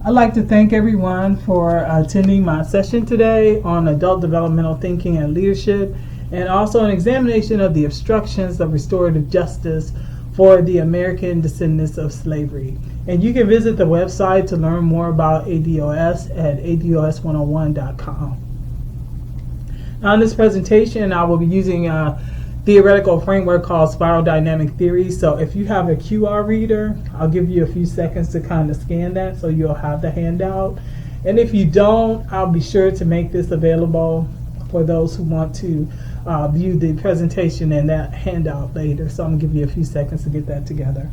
I'd like to thank everyone for attending my session today on adult developmental thinking and leadership, and also an examination of the obstructions of restorative justice for the American descendants of slavery. And you can visit the website to learn more about ADOS at ados101.com. Now, in this presentation, I will be using a theoretical framework called spiral dynamic theory. So if you have a QR reader, I'll give you a few seconds to kind of scan that so you'll have the handout. And if you don't, I'll be sure to make this available for those who want to view the presentation and that handout later. So I'm going to give you a few seconds to get that together.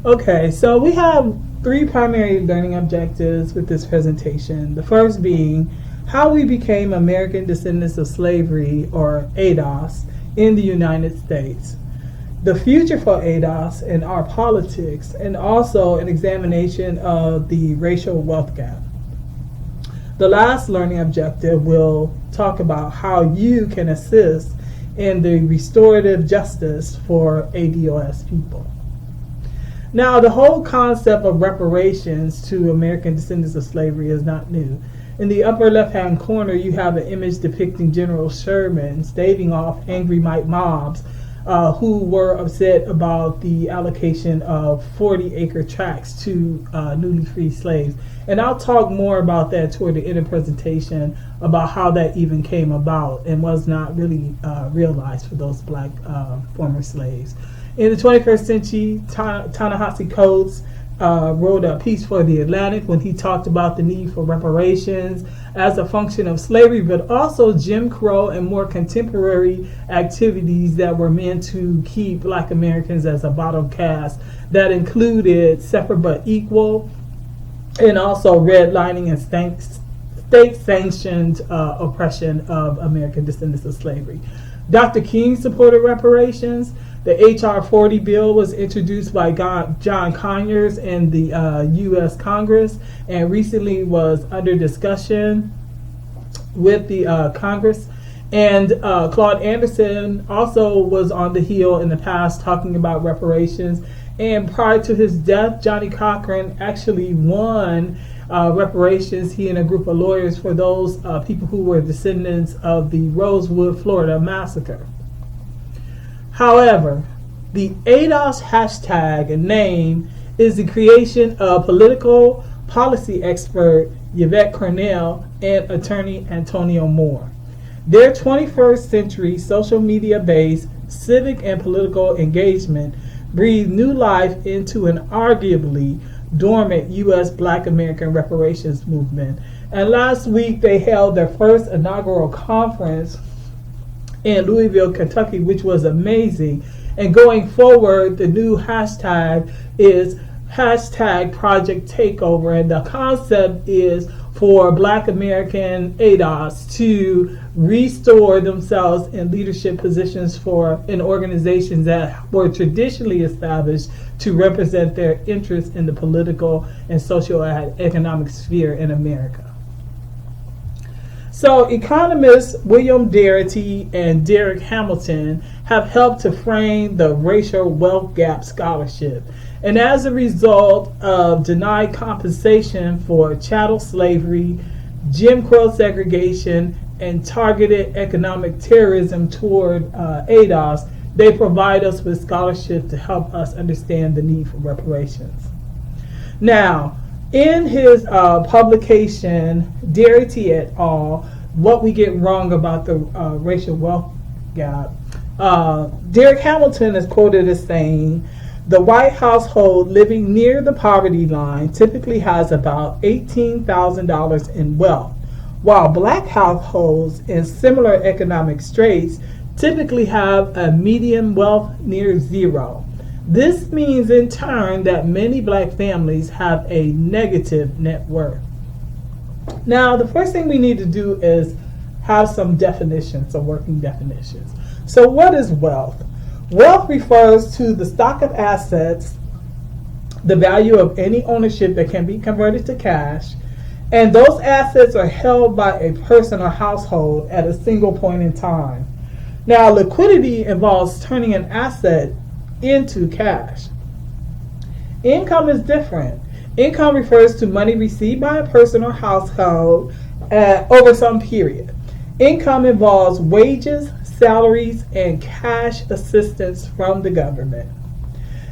Okay, so we have three primary learning objectives with this presentation. The first being how we became American descendants of slavery, or ADOS, in the United States. The future for ADOS and our politics, and also an examination of the racial wealth gap. The last learning objective will talk about how you can assist in the restorative justice for ADOS people. Now, the whole concept of reparations to American descendants of slavery is not new. In the upper left-hand corner, you have an image depicting General Sherman staving off angry white mobs who were upset about the allocation of 40-acre tracts to newly freed slaves. And I'll talk more about that toward the end of the presentation, about how that even came about and was not really realized for those black former slaves. In the 21st century, Ta-Nehisi Coates wrote a piece for The Atlantic when he talked about the need for reparations as a function of slavery, but also Jim Crow and more contemporary activities that were meant to keep black Americans as a bottom caste, that included separate but equal, and also redlining and state-sanctioned oppression of American descendants of slavery. Dr. King supported reparations. The H.R. 40 bill was introduced by John Conyers in the U.S. Congress and recently was under discussion with the Congress. And Claude Anderson also was on the heel in the past talking about reparations. And prior to his death, Johnny Cochran actually won reparations, he and a group of lawyers, for those people who were descendants of the Rosewood, Florida massacre. However, the ADOS hashtag name is the creation of political policy expert Yvette Cornell and attorney Antonio Moore. Their 21st century social media-based civic and political engagement breathed new life into an arguably dormant U.S. Black American reparations movement. And last week they held their first inaugural conference in Louisville, Kentucky, which was amazing. And going forward, the new hashtag is hashtag Project Takeover. And the concept is for Black American ADOS to restore themselves in leadership positions in organizations that were traditionally established to represent their interests in the political and socio-economic sphere in America. So economists William Darity and Derek Hamilton have helped to frame the racial wealth gap scholarship. And as a result of denied compensation for chattel slavery, Jim Crow segregation, and targeted economic terrorism toward ADOS, they provide us with scholarship to help us understand the need for reparations. Now, in his publication, Darity et al., What We Get Wrong About the Racial Wealth Gap, Derek Hamilton is quoted as saying, the white household living near the poverty line typically has about $18,000 in wealth, while black households in similar economic straits typically have a median wealth near zero. This means in turn that many black families have a negative net worth. Now, the first thing we need to do is have some definitions, some working definitions. So what is wealth? Wealth refers to the stock of assets, the value of any ownership that can be converted to cash, and those assets are held by a person or household at a single point in time. Now, liquidity involves turning an asset into cash. Income is different. Income refers to money received by a person or household over some period. Income involves wages, salaries, and cash assistance from the government.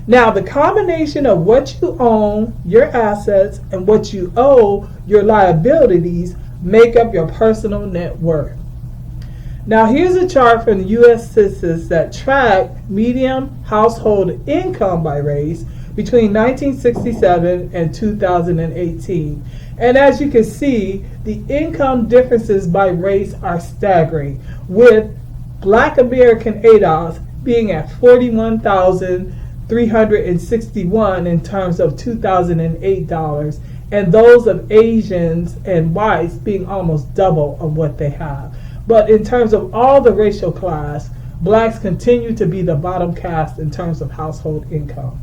Now, the combination of what you own, your assets, and what you owe, your liabilities, make up your personal net worth. Now, here's a chart from the U.S. Census that tracked median household income by race between 1967 and 2018. And as you can see, the income differences by race are staggering, with Black American ADOS being at $41,361 in terms of 2008 dollars, and those of Asians and whites being almost double of what they have. But in terms of all the racial class, blacks continue to be the bottom caste in terms of household income.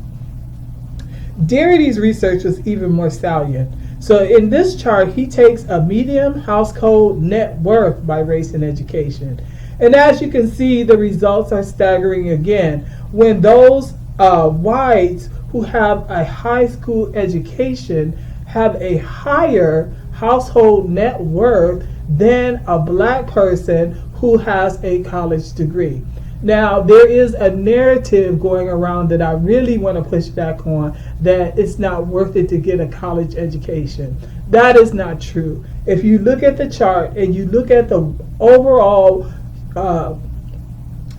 Darity's research was even more salient. So in this chart, he takes a median household net worth by race and education. And as you can see, the results are staggering again. When those whites who have a high school education have a higher household net worth than a black person who has a college degree. Now, there is a narrative going around that I really want to push back on, that it's not worth it to get a college education. That is not true. If you look at the chart and you look at the overall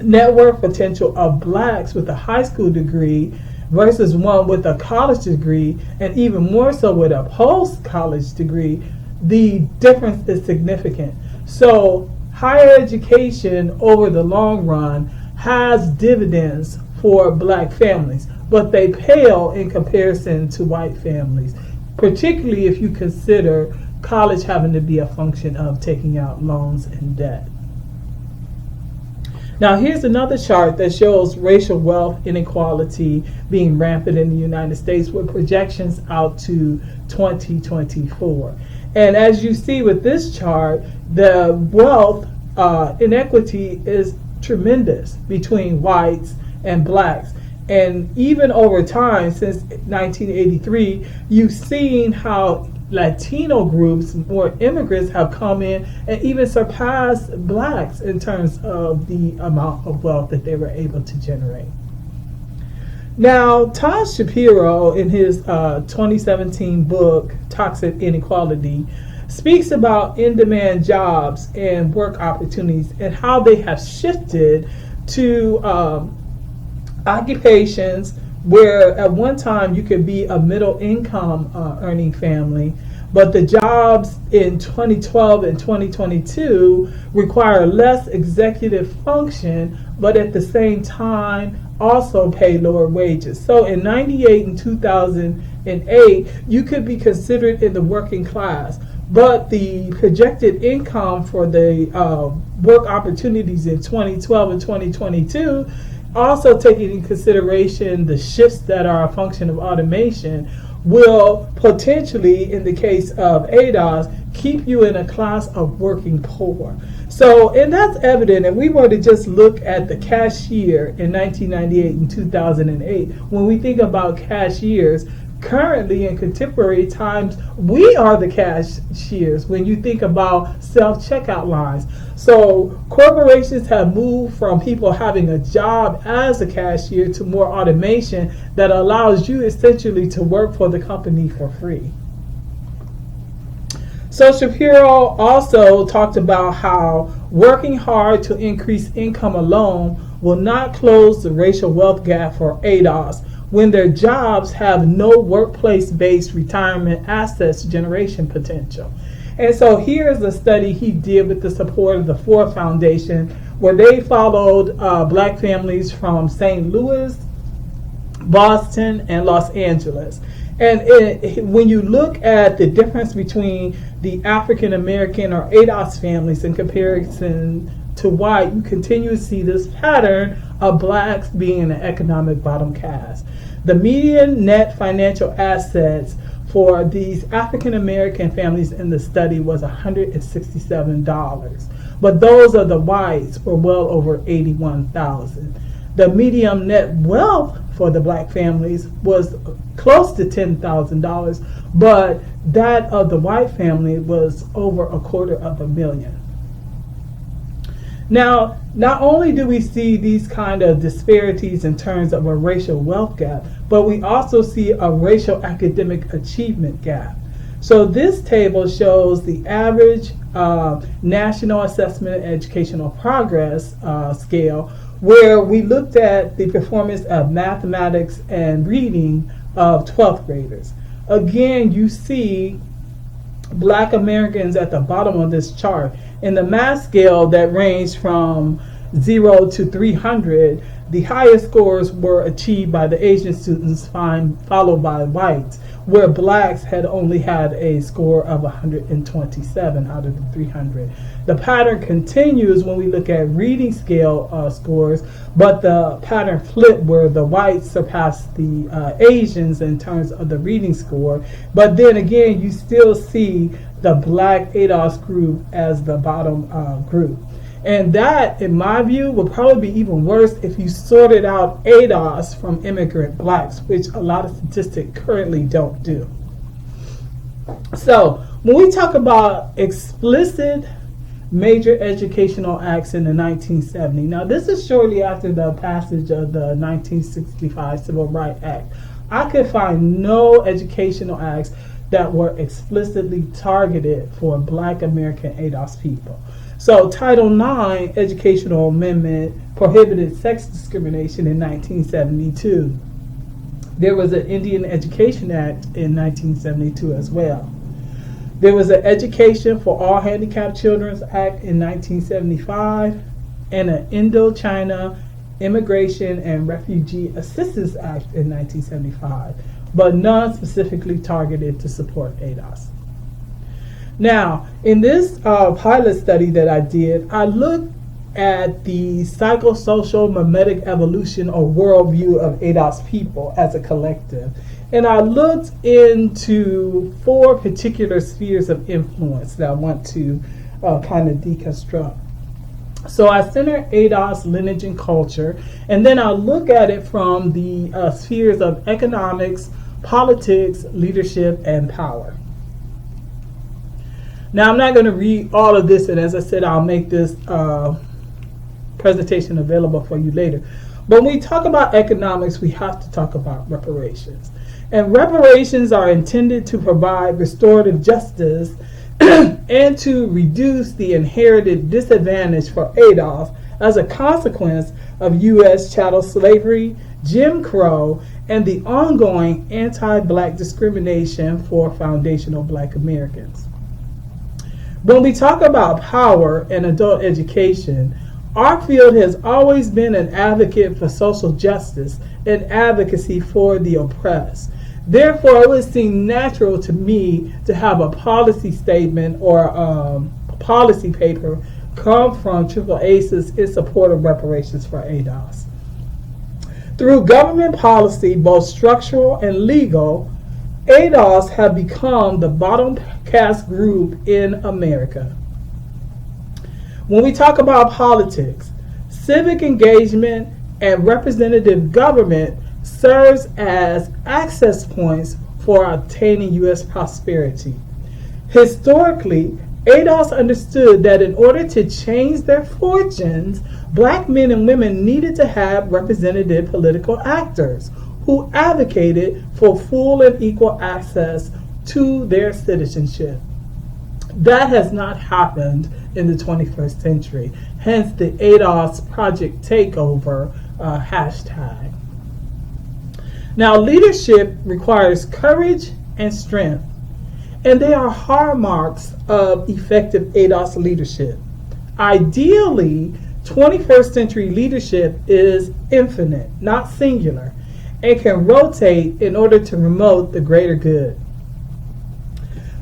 net worth potential of blacks with a high school degree versus one with a college degree, and even more so with a post-college degree, the difference is significant. So higher education over the long run has dividends for black families, but they pale in comparison to white families, particularly if you consider college having to be a function of taking out loans and debt. Now, here's another chart that shows racial wealth inequality being rampant in the United States with projections out to 2024. And as you see with this chart, the wealth inequity is tremendous between whites and blacks. And even over time, since 1983, you've seen how Latino groups, more immigrants, have come in and even surpassed blacks in terms of the amount of wealth that they were able to generate. Now, Todd Shapiro, in his 2017 book, Toxic Inequality, speaks about in-demand jobs and work opportunities and how they have shifted to occupations where at one time you could be a middle income earning family, but the jobs in 2012 and 2022 require less executive function, but at the same time also pay lower wages. So in 98 and 2008, you could be considered in the working class, but the projected income for the work opportunities in 2012 and 2022, also taking into consideration the shifts that are a function of automation, will potentially, in the case of ADOS, keep you in a class of working poor. So, and that's evident, and we were to just look at the cashier in 1998 and 2008. When we think about cashiers, currently in contemporary times, we are the cashiers when you think about self-checkout lines. So corporations have moved from people having a job as a cashier to more automation that allows you essentially to work for the company for free. So Shapiro also talked about how working hard to increase income alone will not close the racial wealth gap for ADOS when their jobs have no workplace-based retirement assets generation potential. And so here's a study he did with the support of the Ford Foundation, where they followed black families from St. Louis, Boston, and Los Angeles. And when you look at the difference between the African American or ADOS families in comparison to white, you continue to see this pattern of blacks being in an economic bottom caste. The median net financial assets for these African American families in the study was $167, but those of the whites were well over 81,000. The median net wealth for the black families was close to $10,000, but that of the white family was over $250,000. Now, not only do we see these kind of disparities in terms of a racial wealth gap, but we also see a racial academic achievement gap. So this table shows the average National Assessment of Educational Progress scale, where we looked at the performance of mathematics and reading of 12th graders. Again, you see black Americans at the bottom of this chart. In the math scale that ranged from 0 to 300, the highest scores were achieved by the Asian students, followed by whites, where blacks had only had a score of 127 out of the 300. The pattern continues when we look at reading scale scores, but the pattern flipped where the whites surpassed the Asians in terms of the reading score. But then again, you still see the black ADOS group as the bottom group. And that, in my view, would probably be even worse if you sorted out ADOS from immigrant blacks, which a lot of statistics currently don't do. So, when we talk about explicit major educational acts in the 1970s, now this is shortly after the passage of the 1965 Civil Rights Act. I could find no educational acts that were explicitly targeted for black American ADOS people. So Title IX Educational Amendment prohibited sex discrimination in 1972. There was an Indian Education Act in 1972 as well. There was an Education for All Handicapped Children Act in 1975 and an Indochina Immigration and Refugee Assistance Act in 1975, but none specifically targeted to support ADOS. Now, in this pilot study that I did, I looked at the psychosocial mimetic evolution or worldview of ADOS people as a collective. And I looked into 4 particular spheres of influence that I want to kind of deconstruct. So I center ADOS lineage and culture, and then I look at it from the spheres of economics, politics, leadership, and power. Now, I'm not going to read all of this, and as I said, I'll make this presentation available for you later. But when we talk about economics, we have to talk about reparations. And reparations are intended to provide restorative justice and to reduce the inherited disadvantage for ADOS as a consequence of U.S. chattel slavery, Jim Crow, and the ongoing anti-black discrimination for foundational black Americans. When we talk about power and adult education, our field has always been an advocate for social justice and advocacy for the oppressed. Therefore, it would seem natural to me to have a policy statement or a policy paper come from Triple ACES in support of reparations for ADOS. Through government policy, both structural and legal, ADOS have become the bottom caste group in America. When we talk about politics, civic engagement and representative government serves as access points for obtaining U.S. prosperity. Historically, ADOS understood that in order to change their fortunes, black men and women needed to have representative political actors who advocated for full and equal access to their citizenship. That has not happened in the 21st century, hence the ADOS Project Takeover hashtag. Now, leadership requires courage and strength, and they are hallmarks of effective ADOS leadership. Ideally, 21st century leadership is infinite, not singular, and can rotate in order to promote the greater good.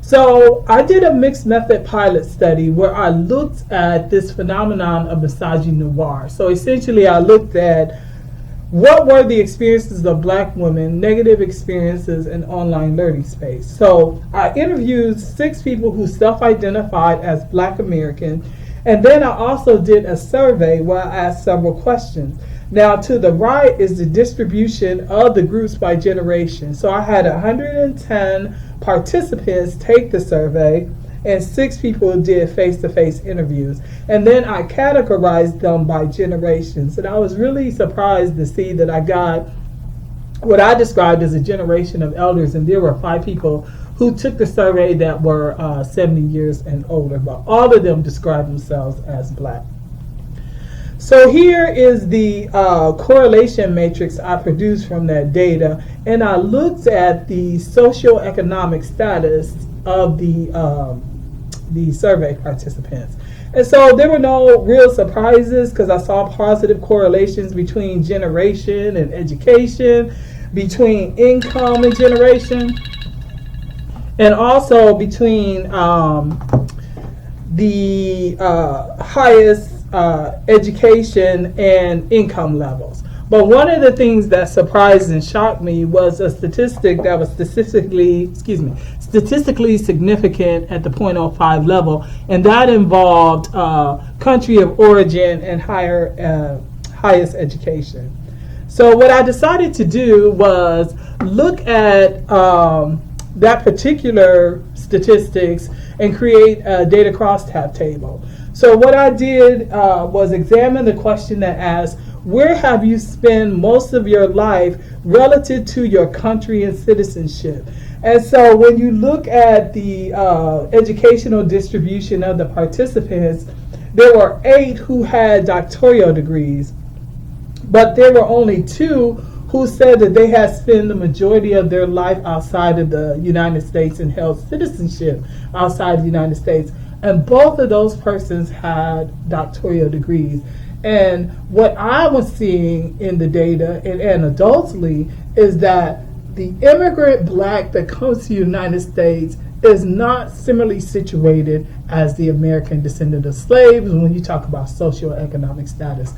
So I did a mixed method pilot study where I looked at this phenomenon of misogyny noir. So essentially I looked at what were the experiences of black women, negative experiences in online learning space. So I interviewed 6 people who self-identified as black American, And then I also did a survey where I asked several questions. Now, to the right is the distribution of the groups by generation. So I had 110 participants take the survey, and 6 people did face-to-face interviews. And then I categorized them by generations. And I was really surprised to see that I got what I described as a generation of elders, and there were 5 people who took the survey that were 70 years and older, but all of them described themselves as Black. So here is the correlation matrix I produced from that data, and I looked at the socioeconomic status of the survey participants. And so there were no real surprises because I saw positive correlations between generation and education, between income and generation, and also between the highest education and income levels. But one of the things that surprised and shocked me was a statistic that was statistically significant at the 0.05 level, and that involved country of origin and highest education. So what I decided to do was look at that particular statistics and create a data crosstab table. So what I did was examine the question that asks, where have you spent most of your life relative to your country and citizenship? And so when you look at the educational distribution of the participants, there were 8 who had doctoral degrees, but there were only 2 who said that they had spent the majority of their life outside of the United States and held citizenship outside the United States. And both of those persons had doctoral degrees. And what I was seeing in the data and anecdotally is that the immigrant Black that comes to the United States is not similarly situated as the American descendant of slaves when you talk about socioeconomic status.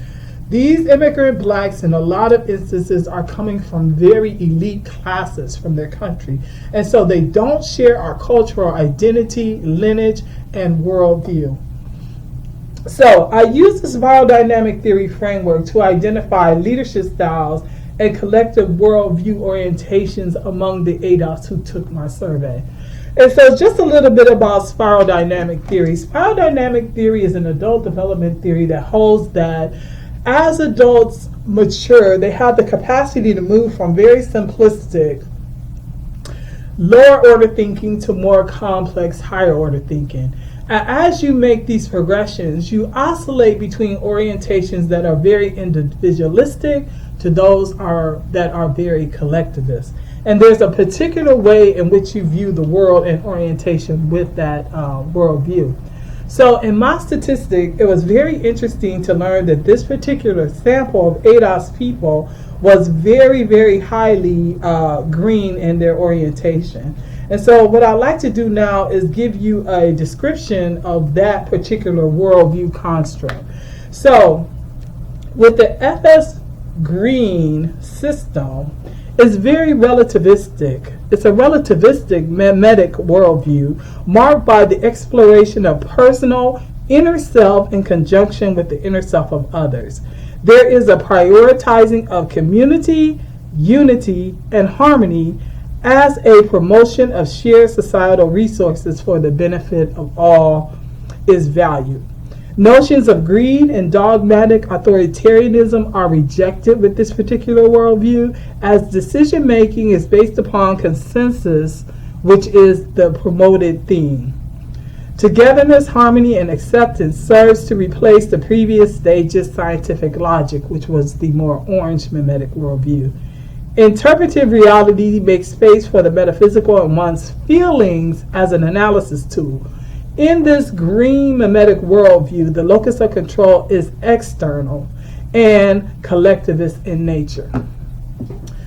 These immigrant Blacks in a lot of instances are coming from very elite classes from their country. And so they don't share our cultural identity, lineage, and worldview. So I use this viral dynamic theory framework to identify leadership styles and collective worldview orientations among the ADOS who took my survey. And so just a little bit about spiral dynamic theory. Spiral dynamic theory is an adult development theory that holds that as adults mature, they have the capacity to move from very simplistic, lower order thinking to more complex, higher order thinking. And as you make these progressions, you oscillate between orientations that are very individualistic to those that are very collectivist. And there's a particular way in which you view the world and orientation with that worldview. So in my statistic, it was very interesting to learn that this particular sample of ADOS people was very, very highly green in their orientation. And so what I'd like to do now is give you a description of that particular worldview construct. So with the FS green system, it's very relativistic. It's a relativistic mimetic worldview marked by the exploration of personal inner self in conjunction with the inner self of others. There is a prioritizing of community, unity, and harmony as a promotion of shared societal resources for the benefit of all is valued. Notions of greed and dogmatic authoritarianism are rejected with this particular worldview, as decision making is based upon consensus, which is the promoted theme. Togetherness, harmony, and acceptance serves to replace the previous stage's scientific logic, which was the more orange mimetic worldview. Interpretive reality makes space for the metaphysical and one's feelings as an analysis tool. In this green mimetic worldview, the locus of control is external and collectivist in nature.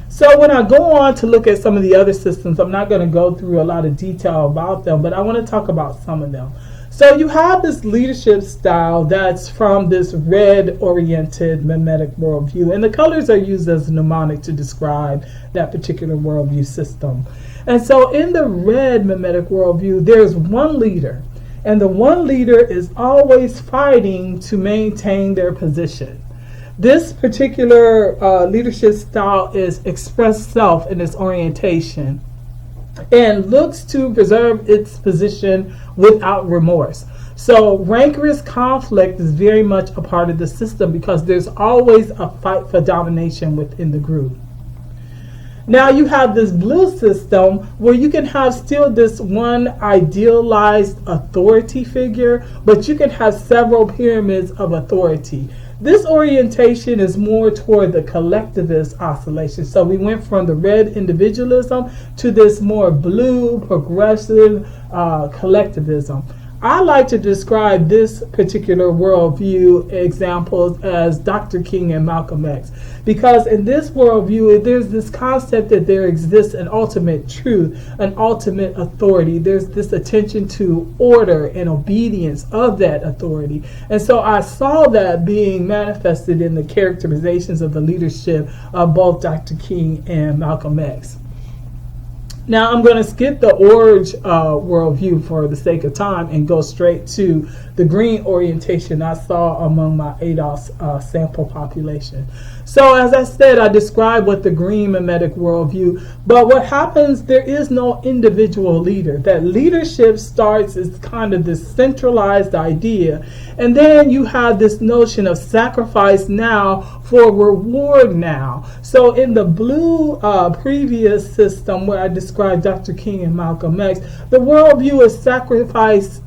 So when I go on to look at some of the other systems, I'm not going to go through a lot of detail about them, but I want to talk about some of them. So you have this leadership style that's from this red-oriented mimetic worldview, and the colors are used as a mnemonic to describe that particular worldview system. And so in the red mimetic worldview, there's one leader, and the one leader is always fighting to maintain their position. This particular leadership style is express self in its orientation and looks to preserve its position without remorse. So rancorous conflict is very much a part of the system because there's always a fight for domination within the group. Now you have this blue system where you can have still this one idealized authority figure, but you can have several pyramids of authority. This orientation is more toward the collectivist oscillation. So we went from the red individualism to this more blue progressive collectivism. I like to describe this particular worldview examples as Dr. King and Malcolm X, because in this worldview there's this concept that there exists an ultimate truth, an ultimate authority. There's this attention to order and obedience of that authority. And so I saw that being manifested in the characterizations of the leadership of both Dr. King and Malcolm X. Now I'm going to skip the orange worldview for the sake of time and go straight to the green orientation I saw among my ADOS sample population. So as I said, I described what the green mimetic worldview, but what happens, there is no individual leader. That leadership starts as kind of this centralized idea, and then you have this notion of sacrifice now for reward now. So in the blue previous system where I described Dr. King and Malcolm X, the worldview is sacrifice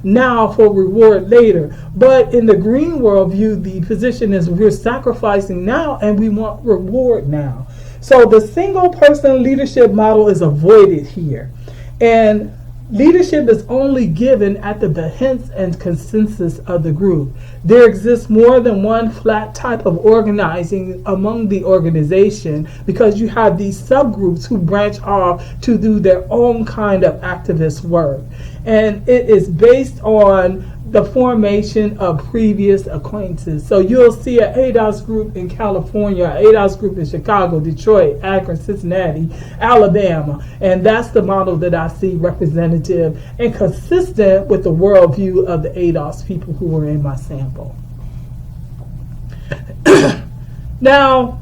now for reward later. But in the green worldview, the position is we're sacrificing now and we want reward now. So the single person leadership model is avoided here. And leadership is only given at the behest and consensus of the group. There exists more than one flat type of organizing among the organization because you have these subgroups who branch off to do their own kind of activist work. And it is based on the formation of previous acquaintances. So you'll see an ADOS group in California, an ADOS group in Chicago, Detroit, Akron, Cincinnati, Alabama. And that's the model that I see representative and consistent with the worldview of the ADOS people who were in my sample. Now,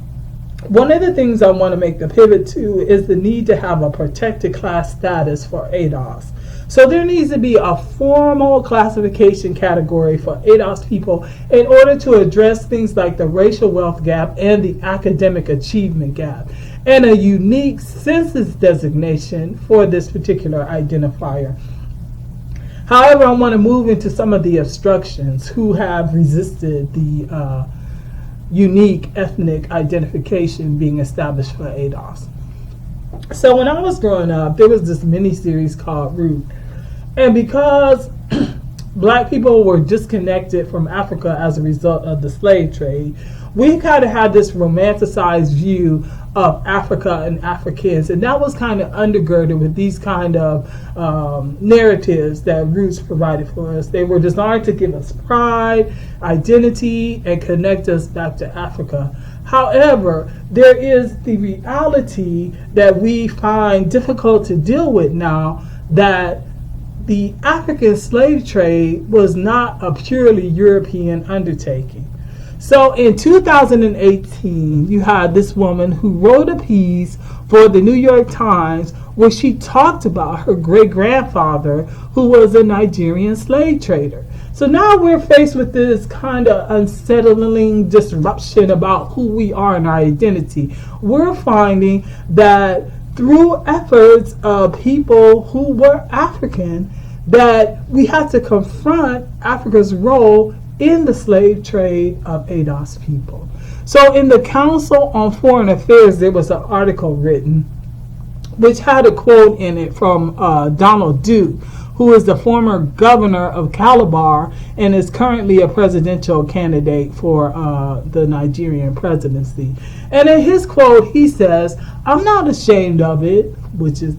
one of the things I want to make the pivot to is the need to have a protected class status for ADOS. So there needs to be a formal classification category for ADOS people in order to address things like the racial wealth gap and the academic achievement gap, and a unique census designation for this particular identifier. However, I want to move into some of the obstructions who have resisted the unique ethnic identification being established for ADOS. So when I was growing up, there was this mini-series called Root. And because black people were disconnected from Africa as a result of the slave trade, we kind of had this romanticized view of Africa and Africans. And that was kind of undergirded with these kind of narratives that Roots provided for us. They were designed to give us pride, identity, and connect us back to Africa. However, there is the reality that we find difficult to deal with now, that the African slave trade was not a purely European undertaking. So in 2018, you had this woman who wrote a piece for the New York Times where she talked about her great-grandfather who was a Nigerian slave trader. So now we're faced with this kind of unsettling disruption about who we are and our identity. We're finding that through efforts of people who were African, that we had to confront Africa's role in the slave trade of ADOS people. So in the Council on Foreign Affairs, there was an article written which had a quote in it from Donald Duke, who is the former governor of Calabar and is currently a presidential candidate for the Nigerian presidency. And in his quote, he says, "I'm not ashamed of it," which is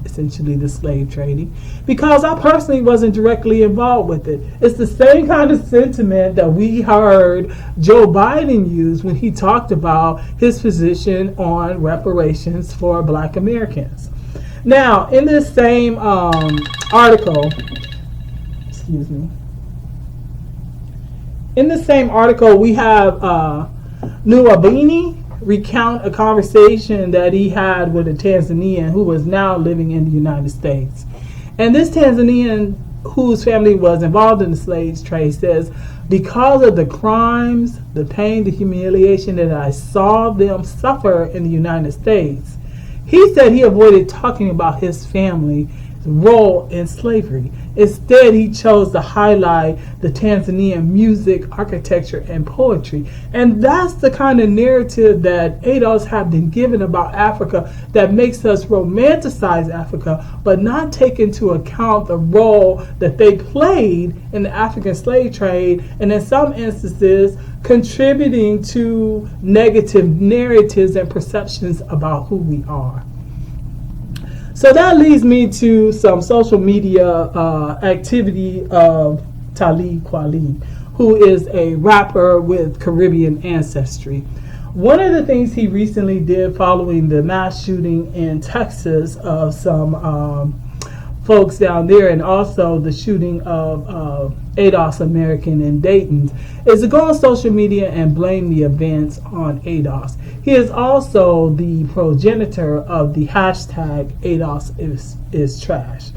essentially the slave trading, "because I personally wasn't directly involved with it." It's the same kind of sentiment that we heard Joe Biden use when he talked about his position on reparations for Black Americans. Now, in this same article, Excuse me. In the same article, we have Nuabini recount a conversation that he had with a Tanzanian who was now living in the United States. And this Tanzanian, whose family was involved in the slave trade, says, because of the crimes, the pain, the humiliation that I saw them suffer in the United States, he said he avoided talking about his family's role in slavery. Instead, he chose to highlight the Tanzanian music, architecture, and poetry. And that's the kind of narrative that ADOS have been given about Africa that makes us romanticize Africa, but not take into account the role that they played in the African slave trade, and in some instances, contributing to negative narratives and perceptions about who we are. So that leads me to some social media activity of Talib Kweli, who is a rapper with Caribbean ancestry. One of the things he recently did following the mass shooting in Texas of some folks down there, and also the shooting of ADOS American in Dayton, is to go on social media and blame the events on ADOS. He is also the progenitor of the hashtag ADOS is trash.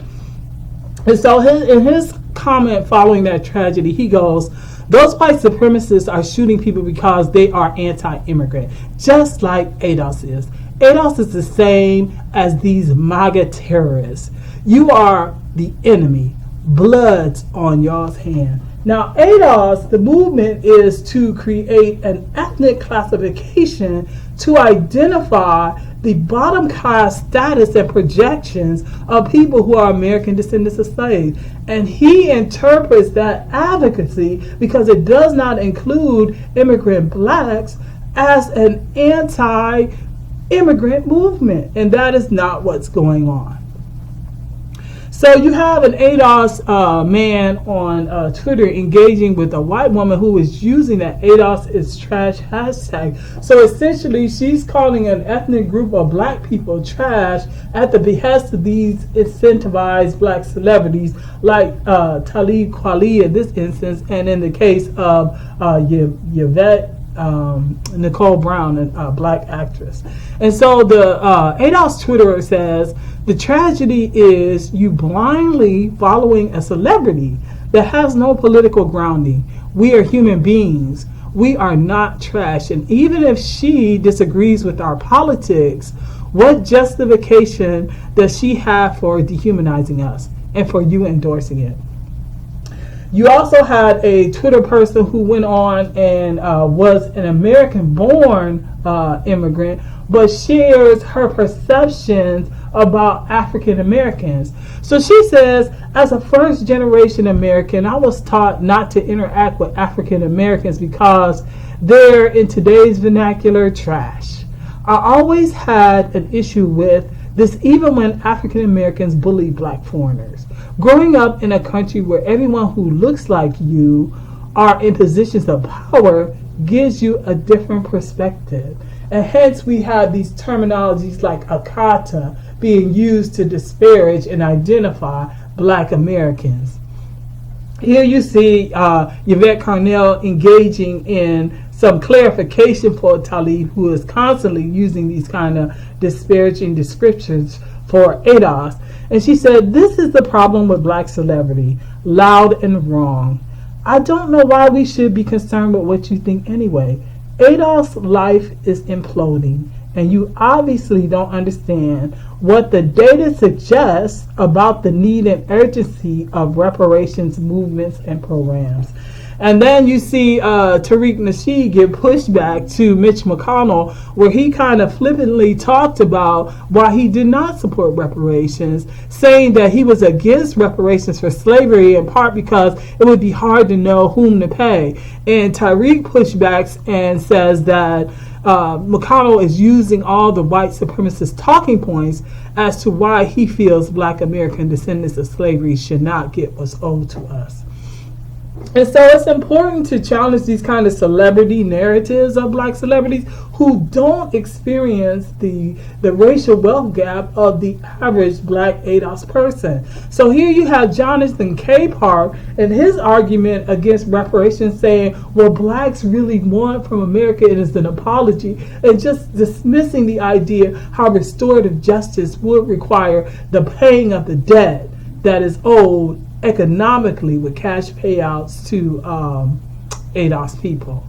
And so in his comment following that tragedy, he goes, those white supremacists are shooting people because they are anti-immigrant, just like ADOS is. ADOS is the same as these MAGA terrorists. You are the enemy. Blood's on y'all's hand. Now, ADOS, the movement is to create an ethnic classification to identify the bottom class status and projections of people who are American descendants of slaves. And he interprets that advocacy, because it does not include immigrant blacks, as an anti-immigrant movement. And that is not what's going on. So you have an ADOS man on Twitter engaging with a white woman who is using that ADOS is trash hashtag. So essentially, she's calling an ethnic group of black people trash at the behest of these incentivized black celebrities like Talib Kweli in this instance, and in the case of Yvette Nicole Brown, a black actress. And so the ADOS Twitterer says, the tragedy is you blindly following a celebrity that has no political grounding. We are human beings. We are not trash. And even if she disagrees with our politics, what justification does she have for dehumanizing us and for you endorsing it? You also had a Twitter person who went on and was an American-born immigrant, but shares her perceptions about African Americans. So she says, as a first-generation American, I was taught not to interact with African Americans because they're, in today's vernacular, trash. I always had an issue with this, even when African Americans bully black foreigners. Growing up in a country where everyone who looks like you are in positions of power gives you a different perspective. And hence we have these terminologies like Akata being used to disparage and identify black Americans. Here you see Yvette Carnell engaging in some clarification for Talib, who is constantly using these kind of disparaging descriptions for ADOS. And she said, this is the problem with black celebrity, loud and wrong. I don't know why we should be concerned with what you think anyway. ADOS life is imploding, and you obviously don't understand what the data suggests about the need and urgency of reparations movements and programs. And then you see Tariq Nasheed give pushback to Mitch McConnell, where he kind of flippantly talked about why he did not support reparations, saying that he was against reparations for slavery in part because it would be hard to know whom to pay. And Tariq pushbacks and says that McConnell is using all the white supremacist talking points as to why he feels black American descendants of slavery should not get what's owed to us. And so it's important to challenge these kind of celebrity narratives of black celebrities who don't experience the racial wealth gap of the average black ADOS person. So here you have Jonathan Capehart and his argument against reparations, saying, what blacks really want from America is an apology, and just dismissing the idea how restorative justice would require the paying of the debt that is owed economically with cash payouts to ADOS people.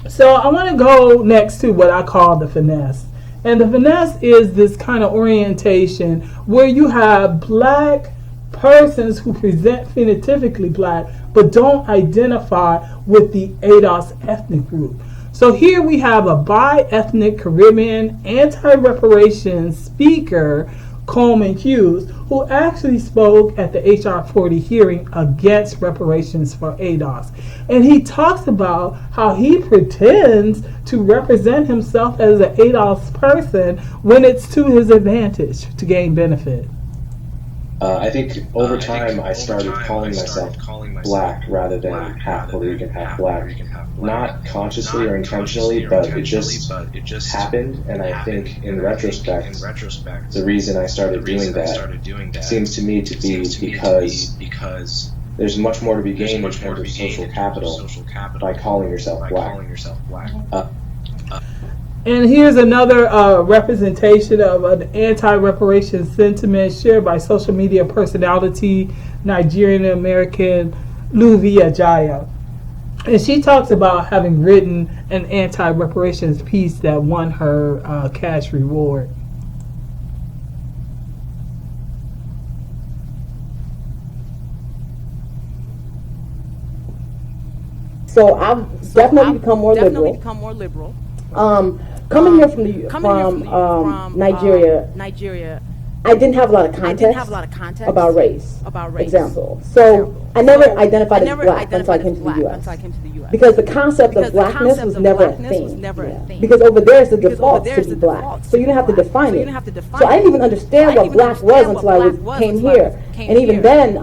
So I want to go next to what I call the finesse. And the finesse is this kind of orientation where you have black persons who present phenotypically black but don't identify with the ADOS ethnic group. So here we have a bi-ethnic Caribbean anti-reparations speaker, Coleman Hughes, who actually spoke at the HR 40 hearing against reparations for ADOS. And he talks about how he pretends to represent himself as an ADOS person when it's to his advantage to gain benefit. I think over time I started calling myself black rather than half Puerto Rican, half black. Not consciously or intentionally, but it just happened, and I think in retrospect, the reason I started doing that seems to me to be because there's much more to be gained in terms of social capital by calling yourself black. And here's another representation of an anti-reparation sentiment shared by social media personality Nigerian-American Luvia Jaya. And she talks about having written an anti-reparations piece that won her cash reward. So I've definitely become more liberal. Coming here from Nigeria, I didn't have a lot of context about race. Example. So I never identified as black until I came to the U.S. Because the concept of blackness was never a thing. Because over there it's the default to be black. So you didn't have to define it. So I didn't even understand what black was until I came here. And even then,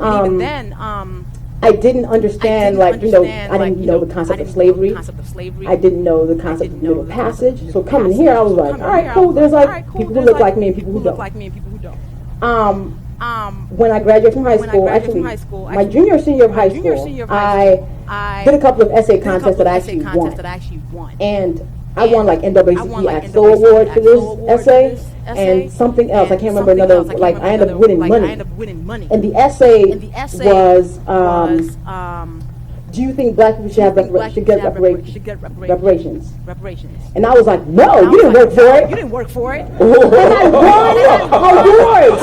I didn't understand, I didn't know the concept of slavery. I didn't know the concept of middle passage. So coming here, I was like, all right, cool. There's people who look like me and people who don't. When I graduated from high school, actually, my junior or senior of high school, I did a couple of essay contests that I actually won. And I won NAACP AXO award for this essay and something else. I can't remember another. I ended up winning money. And the essay was, do you think black people should get reparations? And I was like, no, you didn't work for it. And I won awards.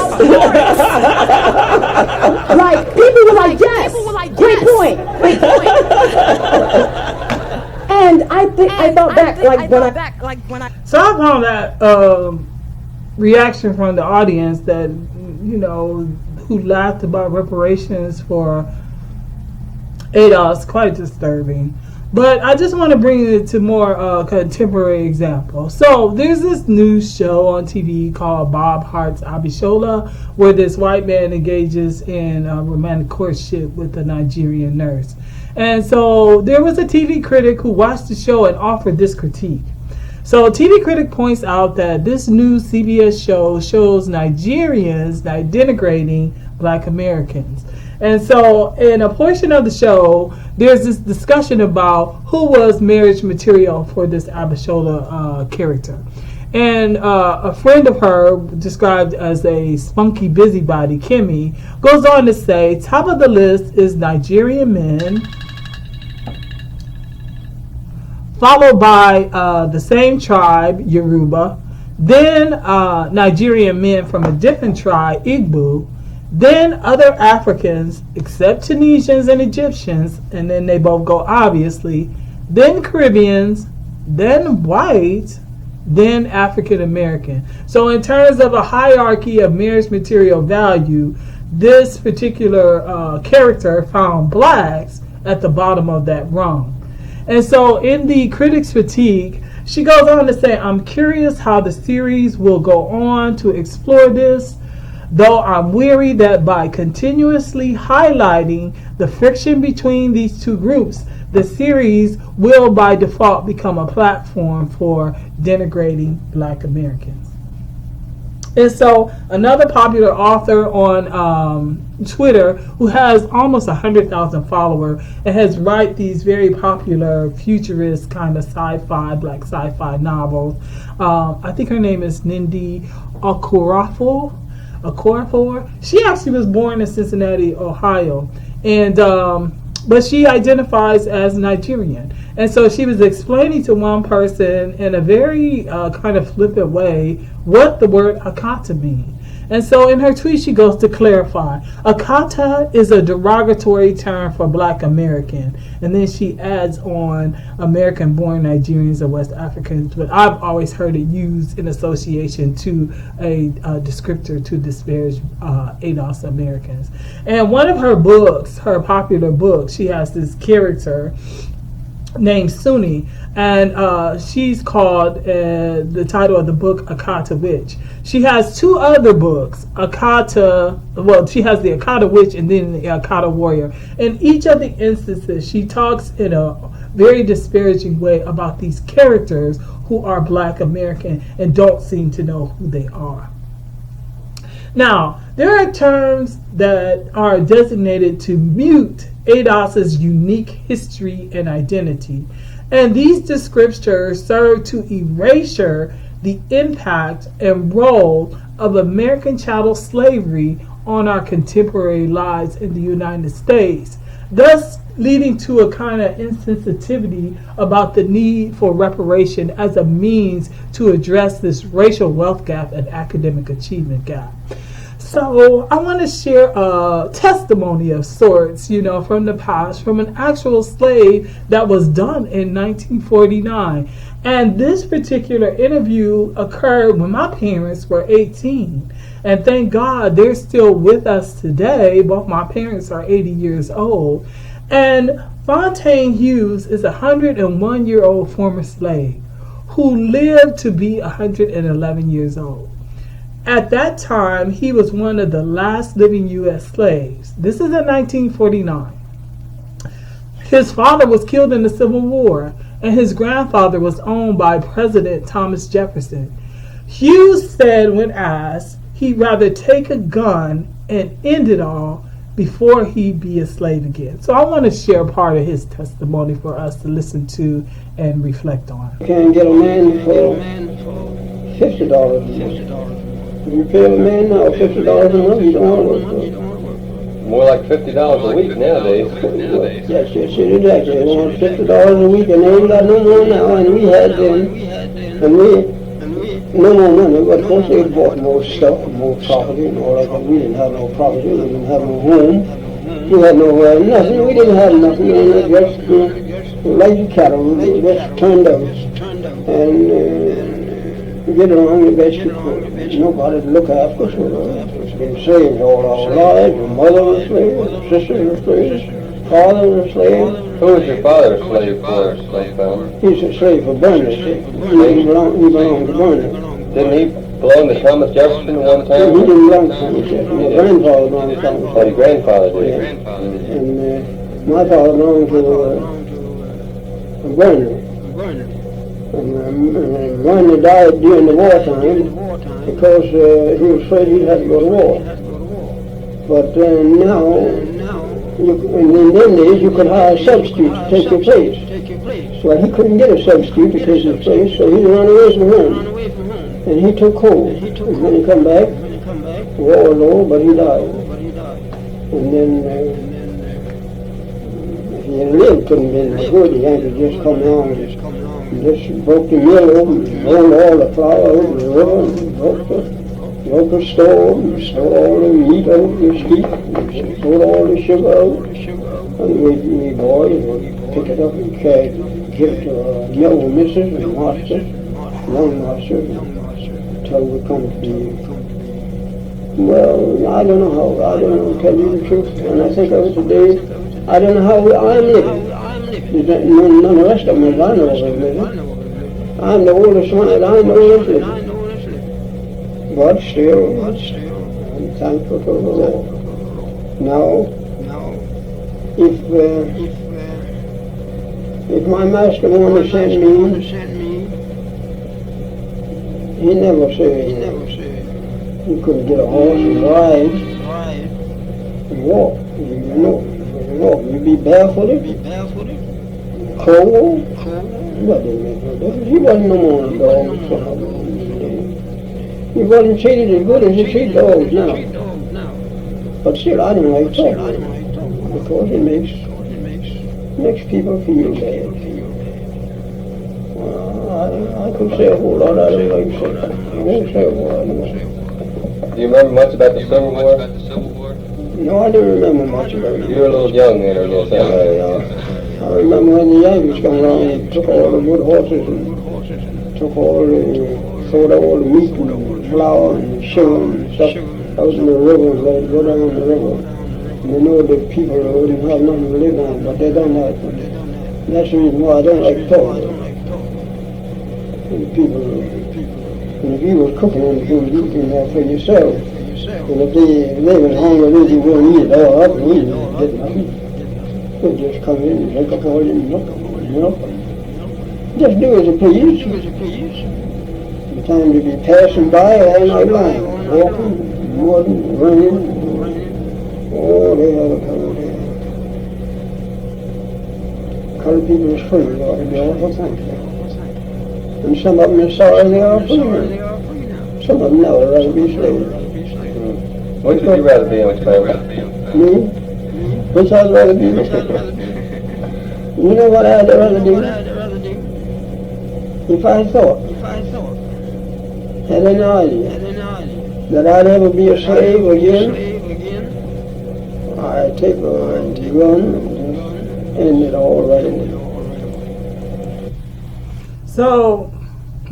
People were like, yes, great point. And I thought back, when I. So I found that reaction from the audience that, who laughed about reparations for ADOS quite disturbing. But I just want to bring it to more contemporary example. So there's this news show on TV called Bob Hart's Abishola, where this white man engages in romantic courtship with a Nigerian nurse. And so there was a TV critic who watched the show and offered this critique. So TV critic points out that this new CBS show shows Nigerians denigrating black Americans. And so in a portion of the show, there's this discussion about who was marriage material for this Abishola character. And a friend of her, described as a spunky busybody, Kimmy, goes on to say, top of the list is Nigerian men, followed by the same tribe, Yoruba, then Nigerian men from a different tribe, Igbo, then other Africans, except Tunisians and Egyptians, and then they both go obviously, then Caribbeans, then white, then African American. So in terms of a hierarchy of marriage material value, this particular character found blacks at the bottom of that rung. And so in the critic's critique, she goes on to say, I'm curious how the series will go on to explore this. though I'm weary that by continuously highlighting the friction between these two groups, the series will by default become a platform for denigrating Black Americans. And so another popular author on Twitter who has almost 100,000 followers and has write these very popular futurist kind of sci-fi, black sci-fi novels. I think her name is Nindi Okorafor. She actually was born in Cincinnati, Ohio, and but she identifies as Nigerian. And so she was explaining to one person in a very kind of flippant way what the word Akata means. And so in her tweet, she goes to clarify, Akata is a derogatory term for Black American. And then she adds on American-born Nigerians or West Africans, but I've always heard it used in association to a descriptor to disparage ADOS Americans. And one of her books, her popular book, she has this character named Sunni, and she's called, the title of the book, Akata Witch. She has two other books, she has the Akata Witch and then the Akata Warrior. In each of the instances, she talks in a very disparaging way about these characters who are Black American and don't seem to know who they are. Now, there are terms that are designated to mute ADOS's unique history and identity, and these descriptors serve to erasure the impact and role of American chattel slavery on our contemporary lives in the United States, thus leading to a kind of insensitivity about the need for reparation as a means to address this racial wealth gap and academic achievement gap. So I want to share a testimony of sorts, from the past, from an actual slave that was done in 1949. And this particular interview occurred when my parents were 18. And thank God they're still with us today. Both my parents are 80 years old. And Fontaine Hughes is a 101-year-old former slave who lived to be 111 years old. At that time, he was one of the last living U.S. slaves. This is in 1949. His father was killed in the Civil War, and his grandfather was owned by President Thomas Jefferson. Hughes said when asked, he'd rather take a gun and end it all before he'd be a slave again. So I want to share part of his testimony for us to listen to and reflect on. You can't get a man for $50. You pay a man now $50 a month, you don't want to work for it. More like $50 a week nowadays. Yes, exactly. They want $50 a week, and they ain't got no more now, and we had them, and we no more money, but of course they bought more stuff, more property and all that, but we didn't have no property, we didn't have no home, we had no nothing, we didn't have nothing, and just like cattle, we just turned up, and get along the best you could. Nobody to look after us. We've been slaves all our lives. Your mother was a slave, your sister was a slave, father was a slave. Who was your father a slave for, Slave? He's a slave for Burnett. He belonged to Burnett. Didn't he belong to Thomas Jefferson at one time? He didn't belong to Thomas Jefferson. My grandfather belonged to Thomas Jefferson. But your grandfather did. Yeah. And my father belonged to Burnett. And Burnett died during the wartime because he was afraid he'd have to go to war. But now, in them days, you could hire a substitute to take your place. So he couldn't get a substitute to take his place, so he ran away from home. And he took cold. And when he come back, the war was over, but he died. And then, if he had lived, couldn't have been good. The Yankees just come down and just broke the mill open, rolled all the flour over the river, and broke the store, and stole all the meat out of the sheep, and stole all the sugar out. And we boys would pick it up and give it to mill missus and master, young master, until we come to the... Well, I don't know how, I don't know, to tell you the truth. When I think of it today, I don't know how I'm living. None of the rest of them as I know are living. I'm the oldest one that I know is living. But still, thankful to the Lord. Now, if my master wanted to send me, he never said you couldn't get a horse and ride and walk. You'd be barefooted, cold, but he wasn't no more a dog. He wasn't treated as good as he treats dogs now. But still, I don't like talking because it makes people feel bad. I could say a whole lot I don't like to say. I won't say a whole lot more. Do you remember much about the Civil War? No, I don't remember much about it. You were a little young then, I guess. I remember when the Yankees come along and took all the good horses and sold all the meat and flour and sugar and stuff out in the river and let it go down the river. And they know that people wouldn't have nothing to live on, but they done that. That's the reason why I don't like talking. And if you was cooking anything, you can have for yourself. And if they was hungry, you wouldn't eat it all up and eat it. Get nothing. They just come in and drink up all your milk. Just do as you please. The time to be passing by, all night long, walking, mudding, running. Oh, they have a color there. Colored people is free, Lord, they all for thankful. And some of them are sorry they are free now. Some of them now would rather be slaves. Which would you rather be in, Clever? Me? Which I'd rather be? You know what I'd rather do? If I thought, had an idea, that I'd ever be a slave again, I'd take a gun and end it all right away. So,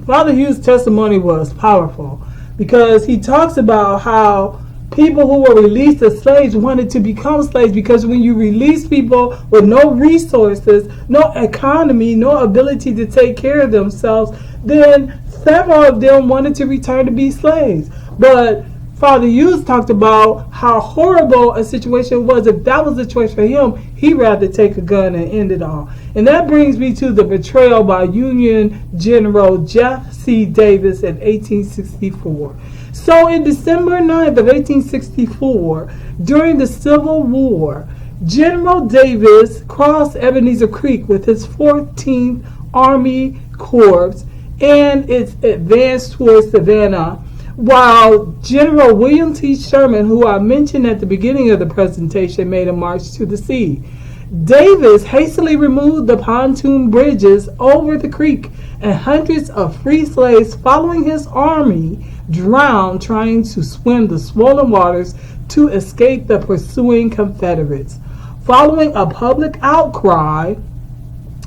Father Hugh's testimony was powerful because he talks about how people who were released as slaves wanted to become slaves, because when you release people with no resources, no economy, no ability to take care of themselves, then several of them wanted to return to be slaves. But Father Hughes talked about how horrible a situation was. If that was the choice for him, he'd rather take a gun and end it all. And that brings me to the betrayal by Union General Jeff C. Davis in 1864. So in December 9th of 1864, during the Civil War, General Davis crossed Ebenezer Creek with his 14th Army Corps and its advance towards Savannah, while General William T. Sherman, who I mentioned at the beginning of the presentation, made a march to the sea. Davis hastily removed the pontoon bridges over the creek, and hundreds of free slaves following his army drowned trying to swim the swollen waters to escape the pursuing Confederates. Following a public outcry,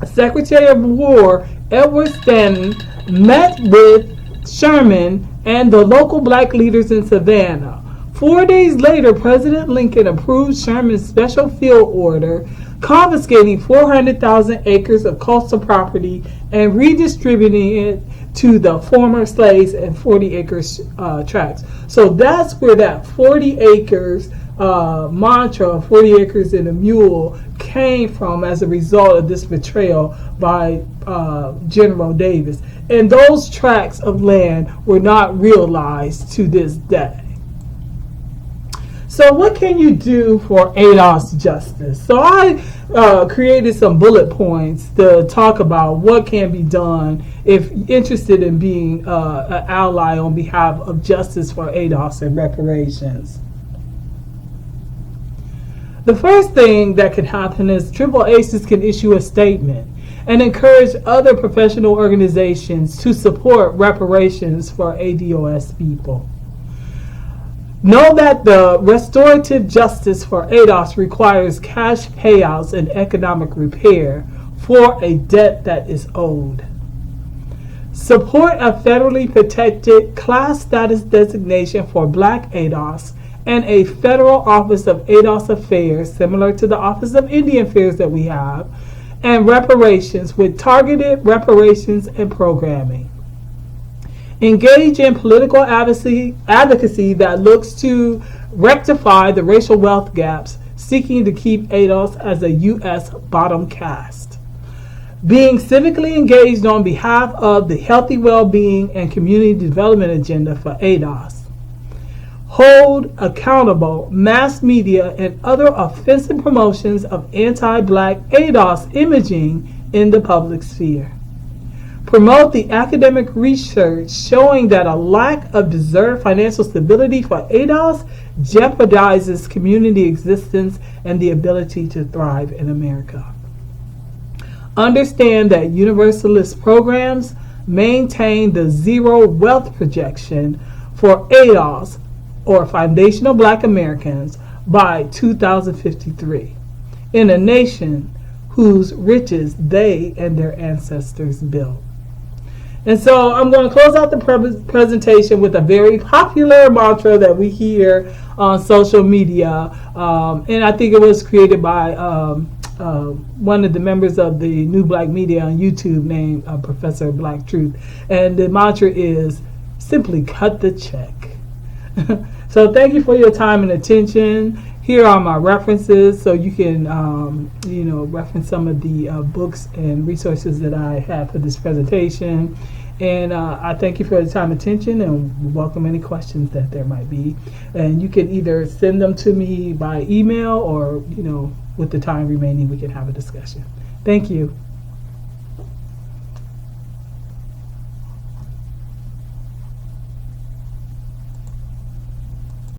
Secretary of War Edward Stanton met with Sherman and the local black leaders in Savannah. 4 days later, President Lincoln approved Sherman's special field order confiscating 400,000 acres of coastal property and redistributing it to the former slaves in 40 acres tracts. So that's where that 40 acres mantra, 40 acres in a mule, came from as a result of this betrayal by General Davis. And those tracts of land were not realized to this day. So what can you do for ADOS justice? So I created some bullet points to talk about what can be done if interested in being an ally on behalf of justice for ADOS and reparations. The first thing that can happen is Triple Aces can issue a statement and encourage other professional organizations to support reparations for ADOS people. Know that the restorative justice for ADOS requires cash payouts and economic repair for a debt that is owed. Support a federally protected class status designation for Black ADOS and a federal Office of ADOS Affairs, similar to the Office of Indian Affairs that we have, and reparations with targeted reparations and programming. Engage in political advocacy that looks to rectify the racial wealth gaps, seeking to keep ADOS as a U.S. bottom caste. Being civically engaged on behalf of the healthy well-being and community development agenda for ADOS. Hold accountable mass media and other offensive promotions of anti-black ADOS imaging in the public sphere. Promote the academic research showing that a lack of deserved financial stability for ADOS jeopardizes community existence and the ability to thrive in America. Understand that Universalist programs maintain the zero wealth projection for ADOS, or Foundational Black Americans, by 2053, in a nation whose riches they and their ancestors built. And so I'm going to close out the presentation with a very popular mantra that we hear on social media. And I think it was created by one of the members of the New Black Media on YouTube named Professor Black Truth. And the mantra is simply cut the check. So thank you for your time and attention. Here are my references, so you can, reference some of the books and resources that I have for this presentation. And I thank you for your time and attention, and welcome any questions that there might be. And you can either send them to me by email, or, with the time remaining, we can have a discussion. Thank you.